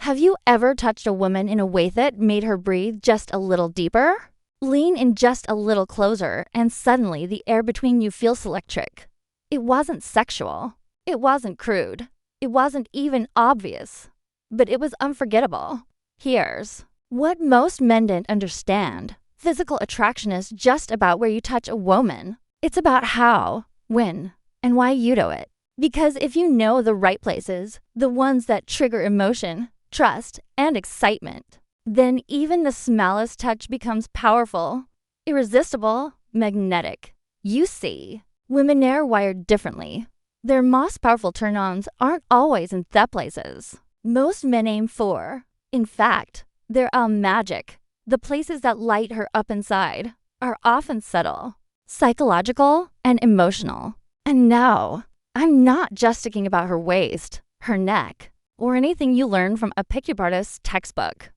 Have you ever touched a woman in a way that made her breathe just a little deeper? Lean in just a little closer, and suddenly the air between you feels electric. It wasn't sexual. It wasn't crude. It wasn't even obvious. But it was unforgettable. Here's what most men didn't understand. Physical attraction is just about where you touch a woman. It's about how, when, and why you do it. Because if you know the right places, the ones that trigger emotion, trust, and excitement, then even the smallest touch becomes powerful, irresistible, magnetic. You see, women are wired differently. Their most powerful turn-ons aren't always in the places most men aim for. In fact, they're all magic. The places that light her up inside are often subtle, psychological, and emotional. And no, I'm not just talking about her waist, her neck, or anything you learn from a pickup artist's textbook.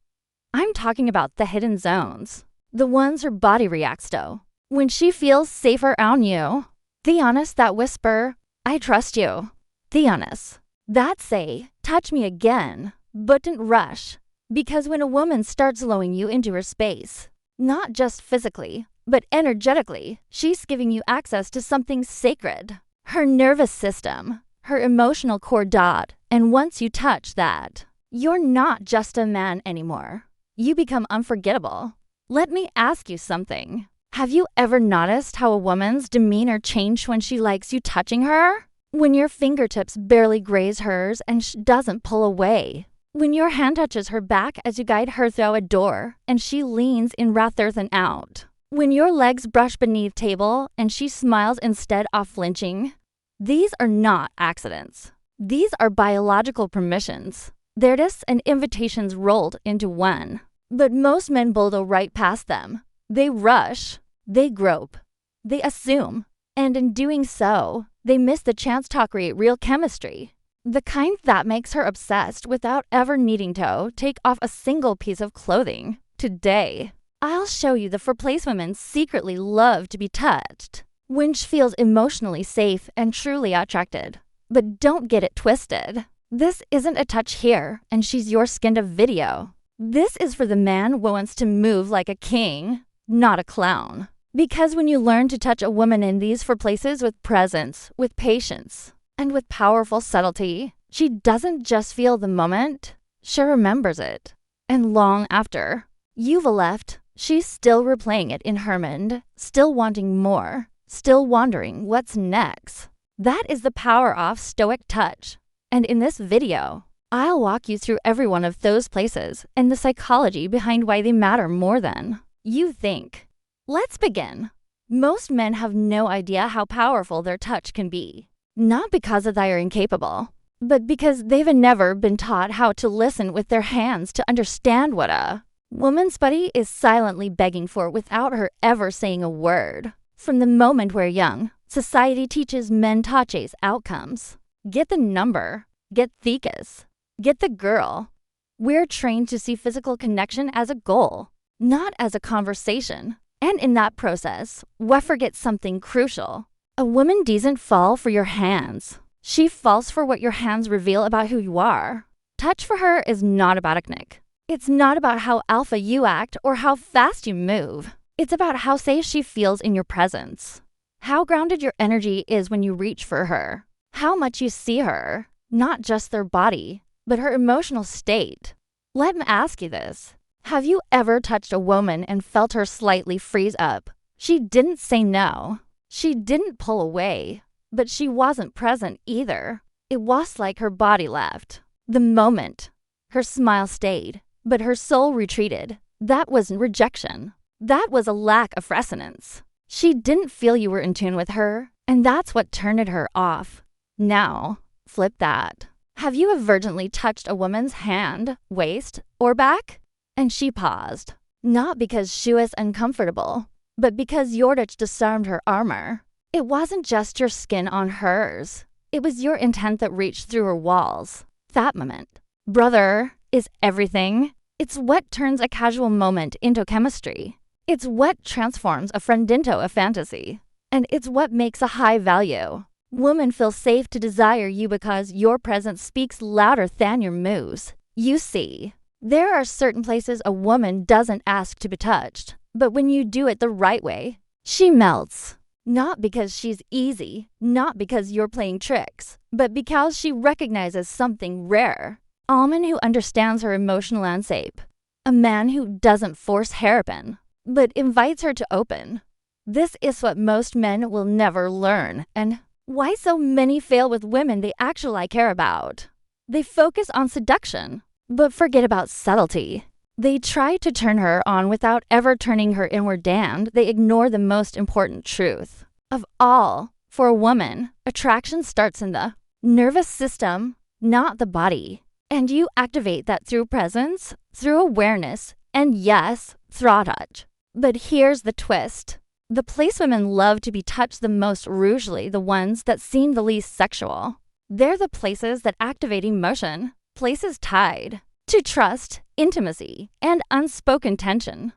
I'm talking about the hidden zones, the ones her body reacts to when she feels safer around you. The honest that whisper, I trust you. The honest that say, touch me again, but don't rush. Because when a woman starts allowing you into her space, not just physically, but energetically, she's giving you access to something sacred. Her nervous system, her emotional core dot, and once you touch that, you're not just a man anymore. You become unforgettable. Let me ask you something. Have you ever noticed how a woman's demeanor changes when she likes you touching her? When your fingertips barely graze hers and she doesn't pull away. When your hand touches her back as you guide her through a door and she leans in rather than out. When your legs brush beneath table and she smiles instead of flinching. These are not accidents. These are biological permissions. They're just and invitations rolled into one. But most men bulldoze right past them. They rush, they grope, they assume, and in doing so, they miss the chance to create real chemistry. The kind that makes her obsessed without ever needing to take off a single piece of clothing. Today, I'll show you the four-place women secretly love to be touched. When she feels emotionally safe and truly attracted. But don't get it twisted. This isn't a touch here, and she's your skinned video. This is for the man who wants to move like a king, not a clown. Because when you learn to touch a woman in these four places with presence, with patience, and with powerful subtlety, she doesn't just feel the moment, she remembers it. And long after you've left, she's still replaying it in her mind, still wanting more, still wondering what's next. That is the power of Stoic touch. And in this video, I'll walk you through every one of those places and the psychology behind why they matter more than you think. Let's begin. Most men have no idea how powerful their touch can be. Not because they are incapable, but because they've never been taught how to listen with their hands to understand what a woman's body is silently begging for without her ever saying a word. From the moment we're young, society teaches men touches outcomes. Get the number, get thicus, get the girl. We're trained to see physical connection as a goal, not as a conversation. And in that process, we forget something crucial. A woman doesn't fall for your hands. She falls for what your hands reveal about who you are. Touch for her is not about a technique. It's not about how alpha you act or how fast you move. It's about how safe she feels in your presence. How grounded your energy is when you reach for her. How much you see her, not just their body, but her emotional state. Let me ask you this. Have you ever touched a woman and felt her slightly freeze up? She didn't say no. She didn't pull away, but she wasn't present either. It was like her body left. The moment. Her smile stayed, but her soul retreated. That wasn't rejection. That was a lack of resonance. She didn't feel you were in tune with her, and that's what turned her off. Now, flip that. Have you ever touched a woman's hand, waist, or back? And she paused, not because she was uncomfortable, but because your touch disarmed her armor. It wasn't just your skin on hers. It was your intent that reached through her walls. That moment, brother, is everything. It's what turns a casual moment into chemistry. It's what transforms a friend into a fantasy. And it's what makes a high value. Women feel safe to desire you because your presence speaks louder than your moves. You see, there are certain places a woman doesn't ask to be touched, but when you do it the right way, she melts. Not because she's easy, not because you're playing tricks, but because she recognizes something rare. A man who understands her emotional landscape. A man who doesn't force hairpin, but invites her to open. This is what most men will never learn, and why so many fail with women they actually care about. They focus on seduction, but forget about subtlety. They try to turn her on without ever turning her inward, and they ignore the most important truth of all. For a woman, attraction starts in the nervous system, not the body. And you activate that through presence, through awareness, and yes, through touch. But here's the twist. The place women love to be touched the most are usually the ones that seem the least sexual. They're the places that activate emotion, places tied to trust, intimacy, and unspoken tension.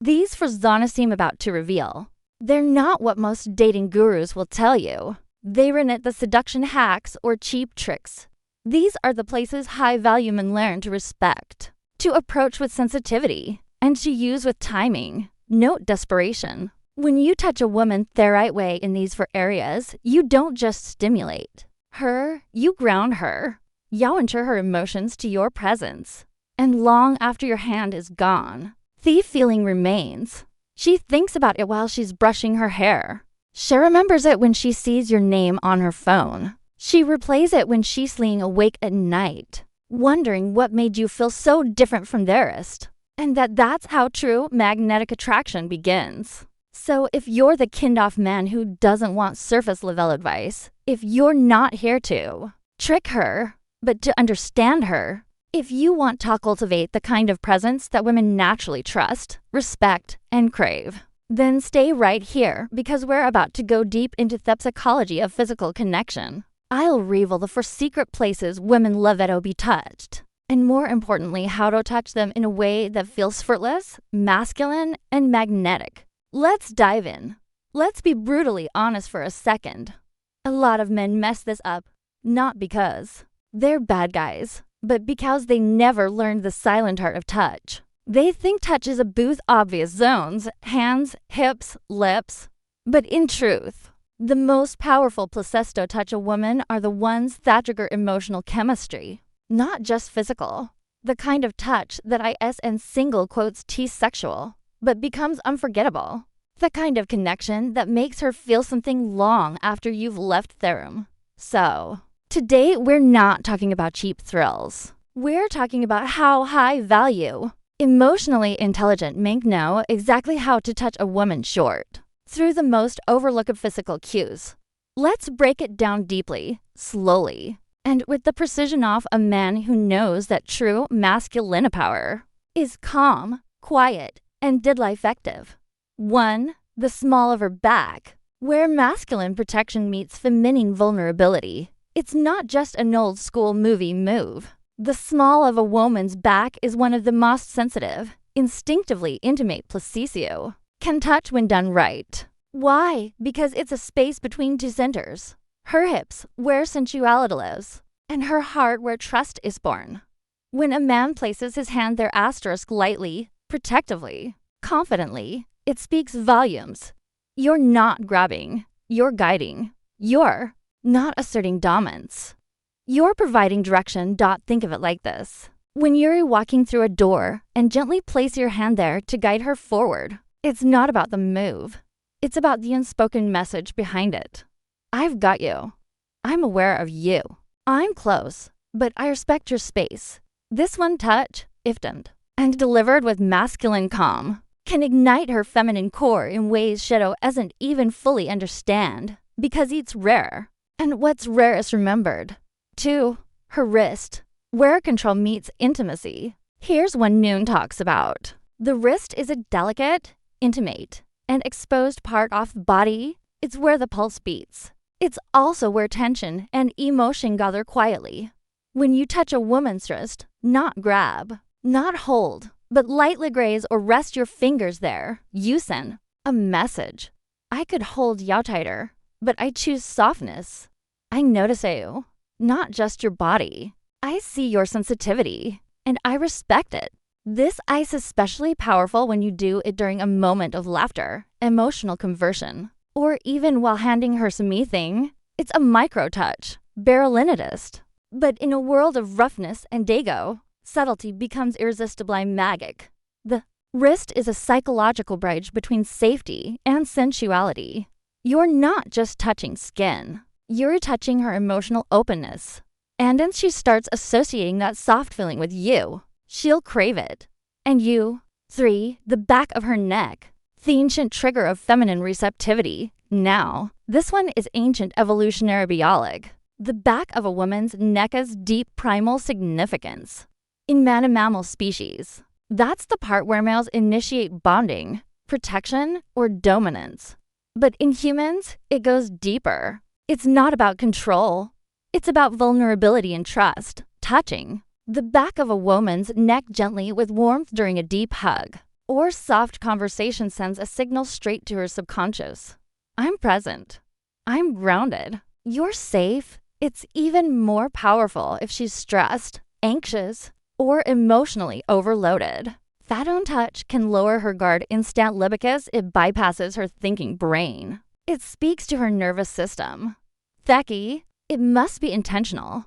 These Frazana seem about to reveal. They're not what most dating gurus will tell you. They rennet the seduction hacks or cheap tricks. These are the places high-value men learn to respect, to approach with sensitivity, and to use with timing. Note desperation. When you touch a woman the right way in these four areas, you don't just stimulate her, you ground her. You enter her emotions to your presence. And long after your hand is gone, the feeling remains. She thinks about it while she's brushing her hair. She remembers it when she sees your name on her phone. She replays it when she's laying awake at night, wondering what made you feel so different from the rest. And that's how true magnetic attraction begins. So if you're the kind-off man who doesn't want surface-level advice, if you're not here to trick her, but to understand her, if you want to cultivate the kind of presence that women naturally trust, respect, and crave, then stay right here because we're about to go deep into the psychology of physical connection. I'll reveal the four secret places women love to be touched, and more importantly, how to touch them in a way that feels effortless, masculine, and magnetic. Let's dive in. Let's be brutally honest for a second. A lot of men mess this up, not because they're bad guys, but because they never learned the silent art of touch. They think touch is about obvious zones, hands, hips, lips. But in truth, the most powerful places to touch a woman are the ones that trigger emotional chemistry, not just physical. The kind of touch that in single quotes T sexual, but becomes unforgettable. The kind of connection that makes her feel something long after you've left the room. So, today we're not talking about cheap thrills. We're talking about how high value, emotionally intelligent men know exactly how to touch a woman short. Through the most overlooked physical cues. Let's break it down deeply, slowly, and with the precision of a man who knows that true masculine power is calm, quiet, and deadly effective. 1. The small of her back, where masculine protection meets feminine vulnerability. It's not just an old school movie move. The small of a woman's back is one of the most sensitive, instinctively intimate places can touch when done right. Why? Because it's a space between two centers. Her hips, where sensuality lives, and her heart, where trust is born. When a man places his hand there asterisk lightly, protectively, confidently, it speaks volumes. You're not grabbing. You're guiding. You're not asserting dominance. You're providing direction. Think of it like this. When you're walking through a door and gently place your hand there to guide her forward, it's not about the move. It's about the unspoken message behind it. I've got you. I'm aware of you. I'm close, but I respect your space. This one touch, if done, and delivered with masculine calm, can ignite her feminine core in ways Shadow doesn't even fully understand, because it's rare. And what's rare is remembered. 2. Her wrist, where control meets intimacy. Here's what Noon talks about. The wrist is a delicate, intimate, and exposed part of the body. It's where the pulse beats. It's also where tension and emotion gather quietly. When you touch a woman's wrist, not grab, not hold, but lightly graze or rest your fingers there, you send a message. I could hold you tighter, but I choose softness. I notice you, not just your body. I see your sensitivity, and I respect it. This ice is especially powerful when you do it during a moment of laughter, emotional conversion, or even while handing her some thing. It's a micro touch, Berlinitist. But in a world of roughness and dago, subtlety becomes irresistibly magic. The wrist is a psychological bridge between safety and sensuality. You're not just touching skin, you're touching her emotional openness. And then she starts associating that soft feeling with you. She'll crave it. And you. 3. The back of her neck. The ancient trigger of feminine receptivity. Now, this one is ancient evolutionary biology. The back of a woman's neck has deep primal significance. In man and mammal species, that's the part where males initiate bonding, protection, or dominance. But in humans, it goes deeper. It's not about control. It's about vulnerability and trust, touching. The back of a woman's neck gently with warmth during a deep hug or soft conversation sends a signal straight to her subconscious. I'm present. I'm grounded. You're safe. It's even more powerful if she's stressed, anxious, or emotionally overloaded. That own touch can lower her guard instantly because it bypasses her thinking brain. It speaks to her nervous system. Thecky, it must be intentional.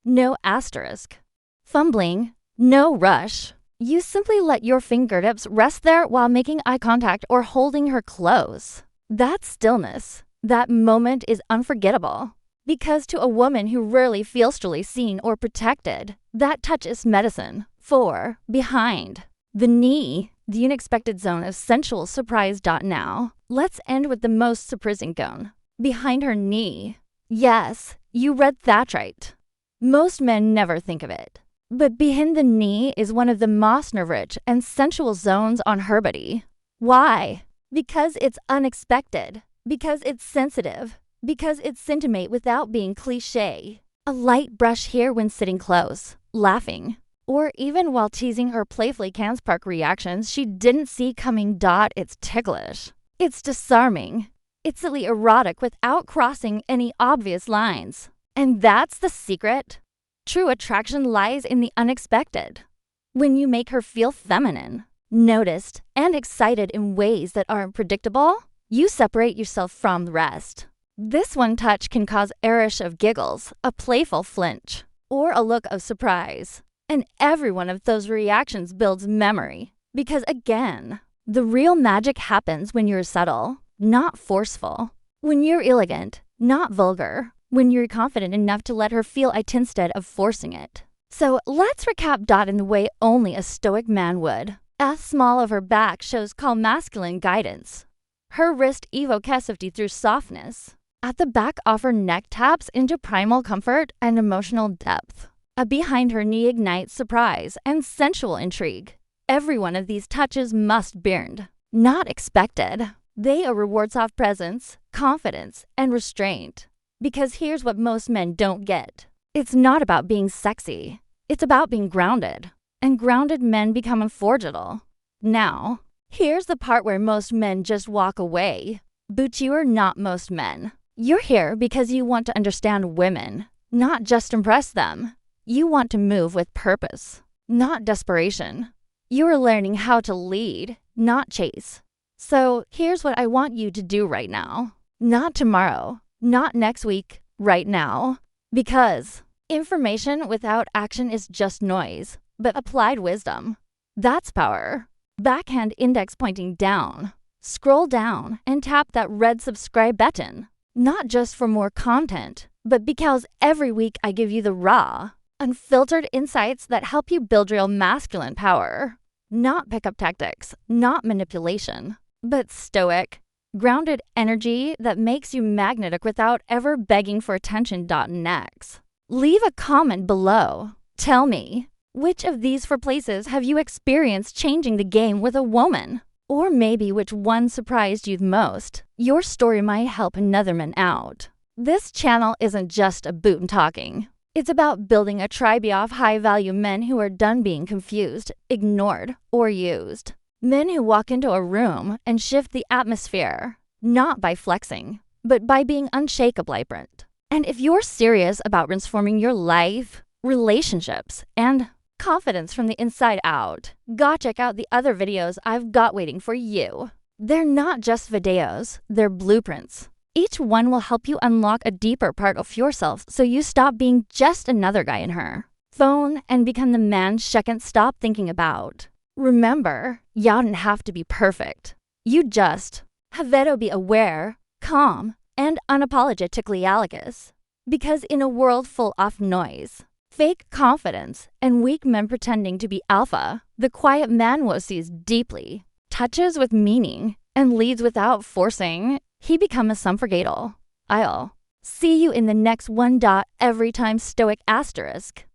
No asterisk. Fumbling, no rush. You simply let your fingertips rest there while making eye contact or holding her close. That stillness, that moment is unforgettable. Because to a woman who rarely feels truly seen or protected, that touch is medicine. 4. Behind. The knee, the unexpected zone of sensual surprise. Now, let's end with the most surprising zone. Behind her knee. Yes, you read that right. Most men never think of it. But behind the knee is one of the most nerve-rich and sensual zones on her body. Why? Because it's unexpected. Because it's sensitive. Because it's intimate without being cliché. A light brush here when sitting close, laughing, or even while teasing her playfully can spark reactions she didn't see coming. It's ticklish. It's disarming. It's slightly erotic without crossing any obvious lines. And that's the secret. True attraction lies in the unexpected. When you make her feel feminine, noticed, and excited in ways that aren't predictable, you separate yourself from the rest. This one touch can cause a rush of giggles, a playful flinch, or a look of surprise. And every one of those reactions builds memory. Because again, the real magic happens when you're subtle, not forceful. When you're elegant, not vulgar. When you're confident enough to let her feel it instead of forcing it. So let's recap. In the way only a stoic man would. A small of her back shows calm masculine guidance. Her wrist evoke safety through softness. At the back of her neck taps into primal comfort and emotional depth. A behind her knee ignites surprise and sensual intrigue. Every one of these touches must be earned, not expected. They reward soft presence, confidence, and restraint. Because here's what most men don't get. It's not about being sexy. It's about being grounded. And grounded men become unforgettable. Now, here's the part where most men just walk away. But you're not most men. You're here because you want to understand women, not just impress them. You want to move with purpose, not desperation. You are learning how to lead, not chase. So here's what I want you to do right now. Not tomorrow. Not next week, right now. Because information without action is just noise, but applied wisdom. That's power. Backhand index pointing down. Scroll down and tap that red subscribe button. Not just for more content, but because every week I give you the raw, unfiltered insights that help you build real masculine power. Not pickup tactics, not manipulation, but stoic, grounded energy that makes you magnetic without ever begging for attention. Next, leave a comment below. Tell me, which of these 4 places have you experienced changing the game with a woman? Or maybe which one surprised you the most? Your story might help another man out. This channel isn't just about talking. It's about building a tribe of high-value men who are done being confused, ignored, or used. Men who walk into a room and shift the atmosphere, not by flexing, but by being unshakably vibrant. And if you're serious about transforming your life, relationships, and Confidence from the inside out. Go check out the other videos I've got waiting for you. They're not just videos, they're blueprints. Each one will help you unlock a deeper part of yourself so you stop being just another guy in her phone and become the man she can't stop thinking about. Remember, you don't have to be perfect. You just have to be aware, calm, and unapologetically Alicus. Because in a world full of noise, fake confidence, and weak men pretending to be alpha, the quiet man who sees deeply, touches with meaning, and leads without forcing, he becomes unforgettable. I'll see you in the next one. Every time Stoic asterisk.